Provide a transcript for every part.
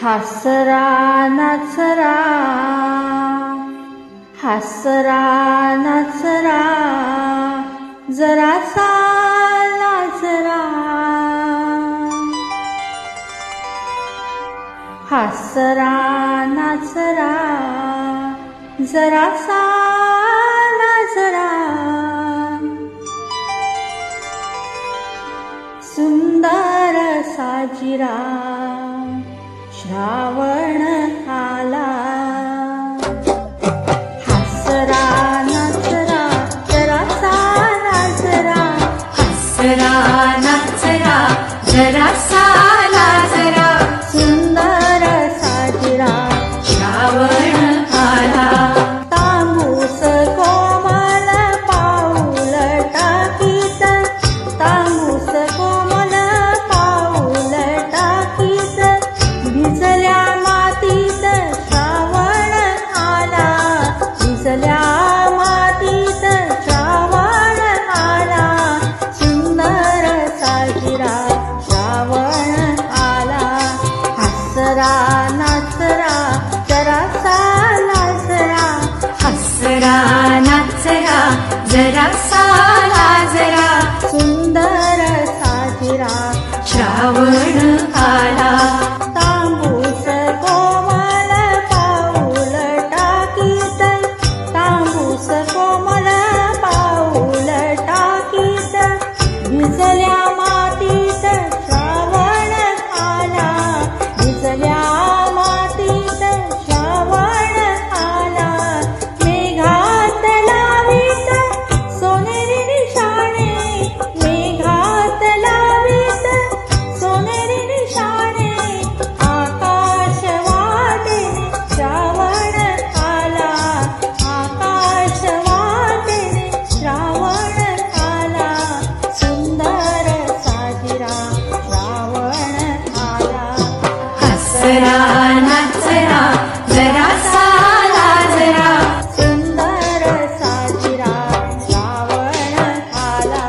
हसरा नाचरा, हसरा नाचरा, जरासा लाजरा. हसरा नाचरा, जरासा लाजरा. सुंदर साजिरा, श्रावण आला. हसरा नाचरा, जरासा लाजरा. हसरा नाचरा, जरासा लाजरा. सुंदर साजिरा, श्रावण आला. तांबूस कोमल पाऊल टाकीत, तांबूस कोमल पाऊल टाकीत, भिजल्या मातीत श्रावण आला. भिजल्या मातीत श्रावण आला. सुंदर साजिरा, श्रावण आला. हसरा नाचरा, जरासा लाजरा. हसरा नाचरा, जरासा लाजरा. सुंदर साजिरा, श्रावण आला. तांबूस कोमल पाऊल टाकीत, तांबूस कोमल पाऊल टाकीत, भिजल्या मातीत श्रावण आला. भिजल्या मातीत श्रावण आला. मेघात लावीत सोनेरी निशाणे, मेघात लावीत सोनेरी निशाणे, आकाश वाटे श्रावण आला. आकाश वाटे श्रावण आला. सुंदर साजिरा, श्रावण आला. हसरा नाचरा, जरासा लाजरा. सुंदर साजिरा, श्रावण आला.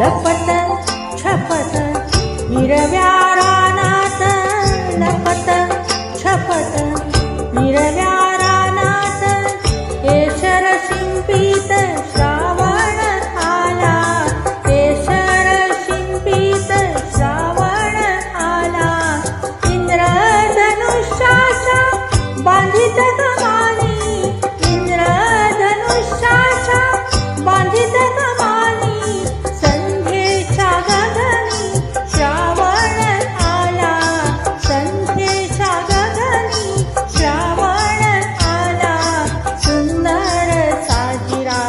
लपत छपत हिरव्या रानात, लपत छपत हिरव्या रानात, केशर शिंपीत श्रावण आला. केशर शिंपीत श्रावण आला. इंद्रधनुष्याच्या बांधित कमानी, इंद्रधनुष्याच्या बांधित कमानी, संध्येच्या गगनी श्रावण आला. संध्येच्या गगनी श्रावण आला. सुंदर साजिरा,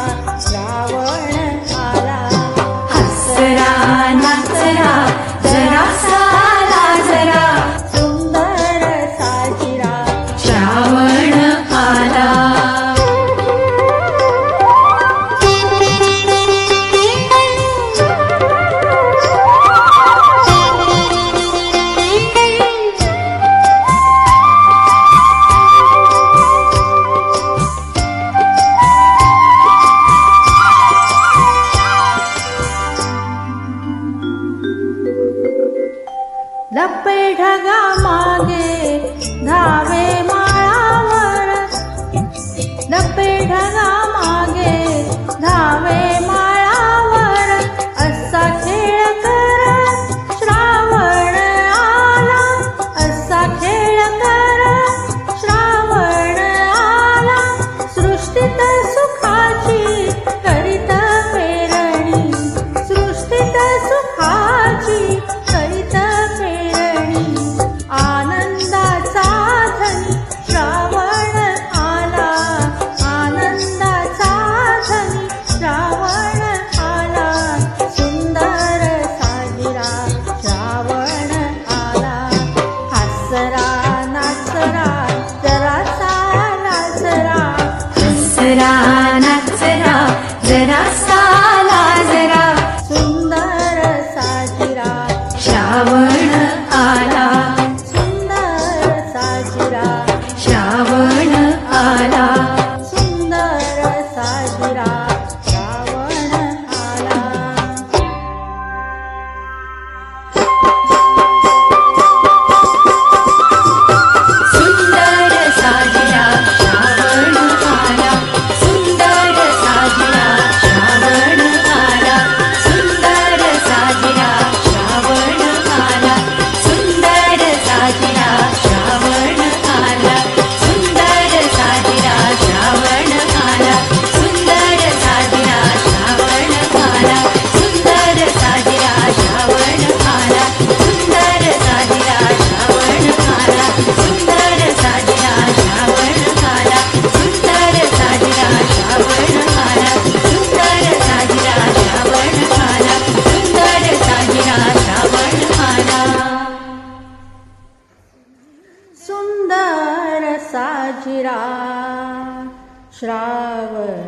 नाचरा जरासा लाजरा सुंदर साजिरा श्रावण आला सुंदर साजिरा श्रावण आला सुंदर साजिरा श्रावण आला सुंदर साजिरा श्रावण आला सुंदर साजिरा श्रावण आला सुंदर साजिरा श्रावण आला सुंदर साजिरा श्रावण आला सुंदर साजिरा श्रावण आला सुंदर साजिरा श्रावण आला सुंदर साजिरा श्रावण आला सुंदर साजिरा श्रावण आला सुंदर साजिरा श्रावण आला सुंदर साजिरा श्रावण आला सुंदर साजिरा श्रावण आला सुंदर साजिरा श्रावण आला सुंदर साजिरा श्रावण